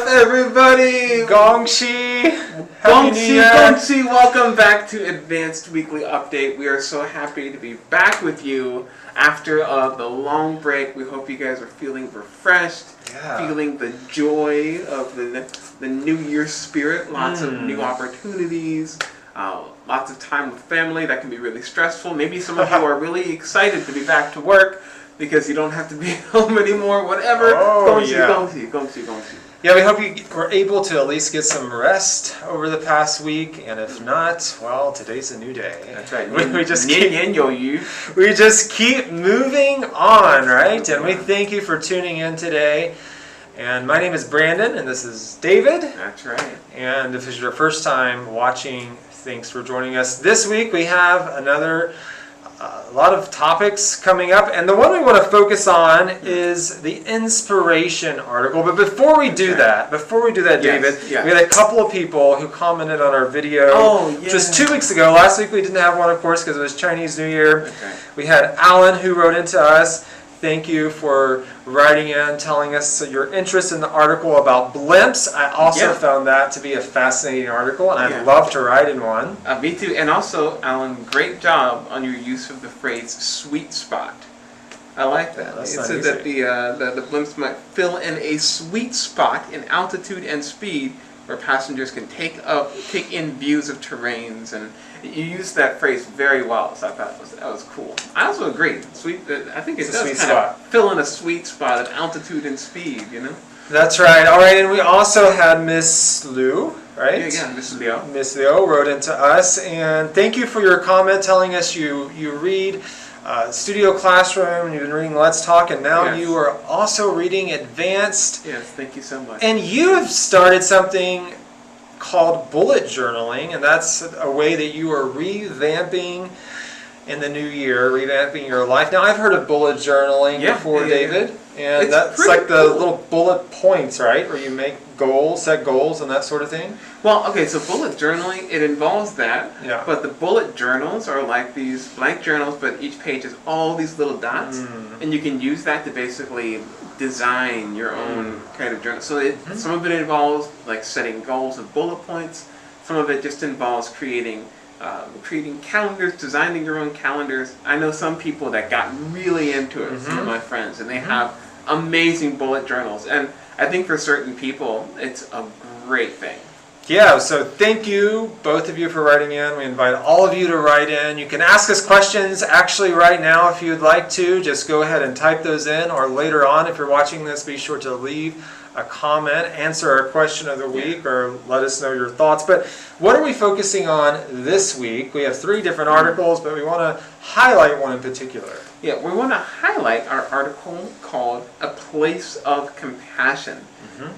Everybody! Gongxi! Gongxi! Welcome back to Advanced Weekly Update. We are so happy to be back with you after the long break. We hope you guys are feeling refreshed, feeling the joy of the New Year spirit, lots of new opportunities, lots of time with family. That can be really stressful. Maybe some of you are really excited to be back to work because you don't have to be home anymore, whatever. Gongxi. Yeah, we hope you were able to at least get some rest over the past week, and if not, well, today's a new day. That's right. We just keep moving on, right? And we thank you for tuning in today. And my name is Brandon, and this is David. That's right. And if it's your first time watching, thanks for joining us. This week we have a lot of topics coming up, and the one we want to focus on is the inspiration article. But before we do that, David, we had a couple of people who commented on our video, which was 2 weeks ago. Last week we didn't have one, of course, because it was Chinese New Year. Okay. We had Alan who wrote into us. Thank you for writing in, telling us your interest in the article about blimps. I also found that to be a fascinating article, and I'd love to write in one. Me too. And also, Alan, great job on your use of the phrase "sweet spot." I like that. It said that the blimps might fill in a sweet spot in altitude and speed where passengers can take in views of terrains, and you used that phrase very well, so I thought that was cool. I also agree. I think it does kind of fill in a sweet spot of altitude and speed, you know? That's right. All right, and we also had Miss Liu, right? Yeah, Miss Liu. Miss Liu wrote into us, and thank you for your comment telling us you read Studio Classroom, you've been reading Let's Talk, and now you are also reading Advanced. Yes, thank you so much. And you have started something called bullet journaling, and that's a way that you are revamping in the new year, revamping your life. Now, I've heard of bullet journaling before, David, and that's like the little bullet points, right, where you make goals, set goals, and that sort of thing. Well, okay, so bullet journaling, it involves that, but the bullet journals are like these blank journals, but each page has all these little dots, and you can use that to basically design your own kind of journal. So some of it involves like setting goals and bullet points. Some of it just involves creating calendars, designing your own calendars. I know some people that got really into it, some of my friends, and they have amazing bullet journals. And I think for certain people, it's a great thing. Yeah, so thank you, both of you, for writing in. We invite all of you to write in. You can ask us questions actually right now if you'd like to. Just go ahead and type those in, or later on, if you're watching this, be sure to leave a comment, answer our question of the week, or let us know your thoughts. But what are we focusing on this week? We have 3 different articles, but we want to highlight one in particular. Yeah, we want to highlight our article called A Place of Compassion,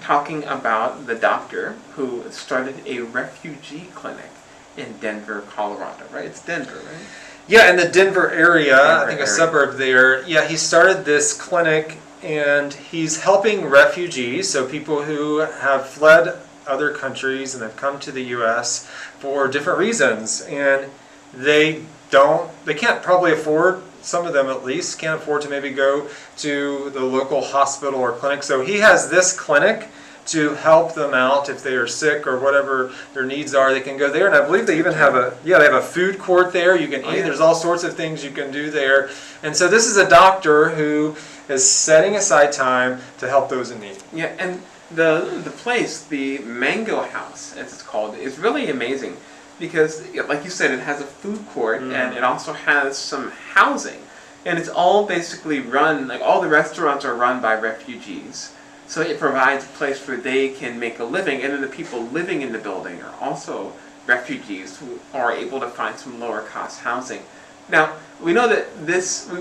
talking about the doctor who started a refugee clinic in Denver, Colorado, right? It's Denver, right? Yeah, in the Denver area, I think a suburb there. Yeah, he started this clinic, and he's helping refugees, so people who have fled other countries and have come to the U.S. for different reasons, and they can't probably afford, some of them at least, can't afford to maybe go to the local hospital or clinic. So he has this clinic to help them out if they are sick or whatever their needs are. They can go there, and I believe they even have they have a food court there. You can eat. There's all sorts of things you can do there. And so this is a doctor who is setting aside time to help those in need. Yeah, and the place, the Mango House, as it's called, is really amazing because, like you said, it has a food court and it also has some housing. And it's all basically run, like all the restaurants are run by refugees. So it provides a place where they can make a living, and then the people living in the building are also refugees who are able to find some lower cost housing. Now, we know that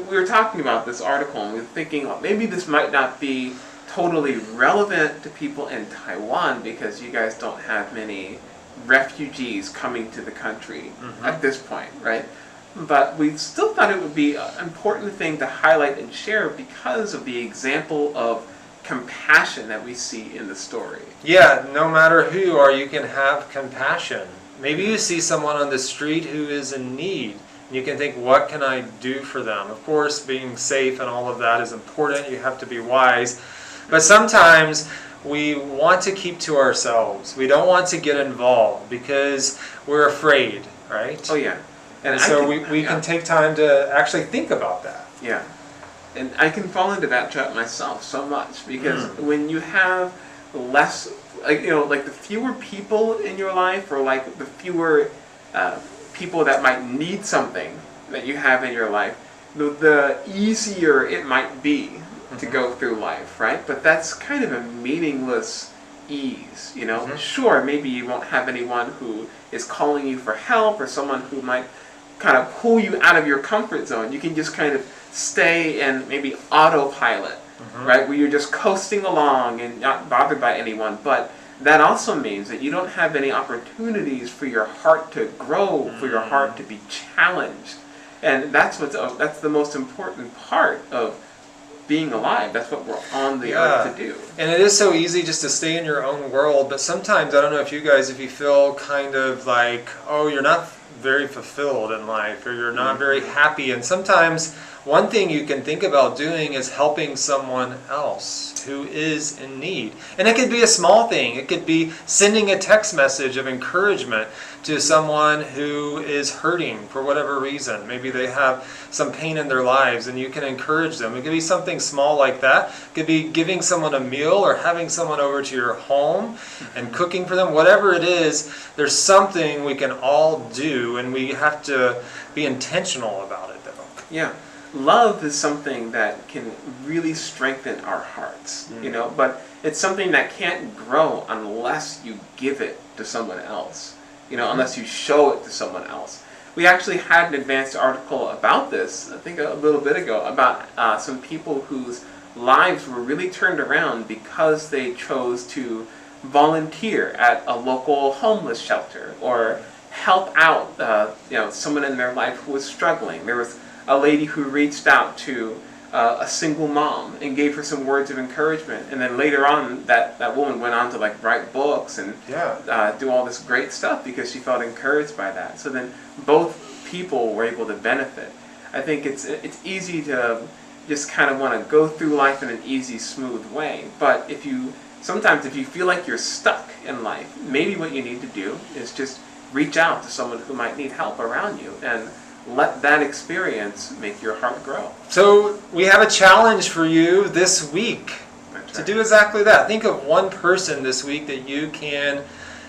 we were talking about this article, and we were thinking, well, maybe this might not be totally relevant to people in Taiwan because you guys don't have many refugees coming to the country at this point, right? But we still thought it would be an important thing to highlight and share because of the example of compassion that we see in the story. Yeah, no matter who you are, you can have compassion. Maybe you see someone on the street who is in need, and you can think, what can I do for them? Of course, being safe and all of that is important. You have to be wise. But sometimes we want to keep to ourselves. We don't want to get involved because we're afraid, right? Oh yeah. And so we can take time to actually think about that. Yeah. And I can fall into that trap myself so much because when you have less, like the fewer people in your life, or like the fewer people that might need something that you have in your life, the easier it might be to go through life, right? But that's kind of a meaningless ease, Sure, maybe you won't have anyone who is calling you for help, or someone who might kind of pull you out of your comfort zone. You can just kind of stay in maybe autopilot, right? Where you're just coasting along and not bothered by anyone. But that also means that you don't have any opportunities for your heart to grow, for your heart to be challenged. And that's the most important part of being alive. That's what we're on the earth to do. And it is so easy just to stay in your own world, but sometimes, I don't know if you feel kind of like, oh, you're not very fulfilled in life, or you're not very happy. And sometimes one thing you can think about doing is helping someone else who is in need. And it could be a small thing. It could be sending a text message of encouragement to someone who is hurting for whatever reason. Maybe they have some pain in their lives and you can encourage them. It could be something small like that. It could be giving someone a meal, or having someone over to your home and cooking for them. Whatever it is, there's something we can all do, and we have to be intentional about it, though. Yeah. Love is something that can really strengthen our hearts, but it's something that can't grow unless you give it to someone else, unless you show it to someone else. We actually had an advanced article about this, I think a little bit ago, about some people whose lives were really turned around because they chose to volunteer at a local homeless shelter, or help out someone in their life who was struggling. There was a lady who reached out to a single mom and gave her some words of encouragement, and then later on that woman went on to write books and do all this great stuff because she felt encouraged by that. So then both people were able to benefit. I think it's easy to just kind of want to go through life in an easy, smooth way, but sometimes if you feel like you're stuck in life, maybe what you need to do is just reach out to someone who might need help around you, and let that experience make your heart grow. So we have a challenge for you this week to do exactly that. Think of one person this week that you can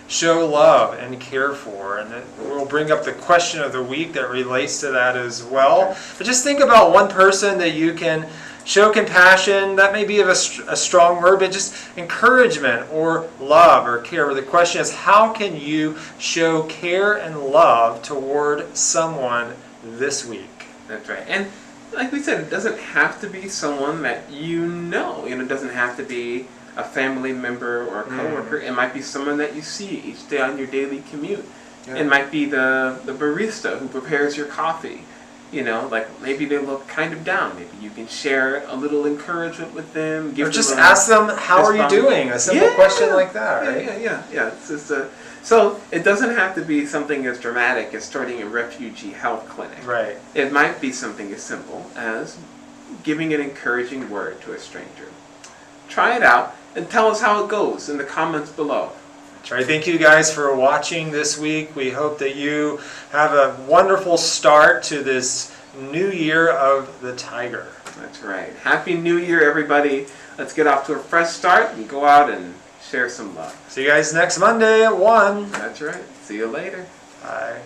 show love and care for, and we'll bring up the question of the week that relates to that as well. But just think about one person that you can show compassion. That may be a strong word, but just encouragement or love or care. The question is, how can you show care and love toward someone this week? That's right. And like we said, it doesn't have to be someone that it doesn't have to be a family member or a coworker. It might be someone that you see each day on your daily commute. Yeah. It might be the barista who prepares your coffee. Maybe they look kind of down. Maybe you can share a little encouragement with them. Or just ask them, how are you doing? A simple question like that, right? Yeah. It's just so it doesn't have to be something as dramatic as starting a refugee health clinic. Right. It might be something as simple as giving an encouraging word to a stranger. Try it out and tell us how it goes in the comments below. That's right. Thank you guys for watching this week. We hope that you have a wonderful start to this new year of the tiger. That's right. Happy New Year, everybody. Let's get off to a fresh start and go out and share some love. See you guys next Monday at 1. That's right. See you later. Bye.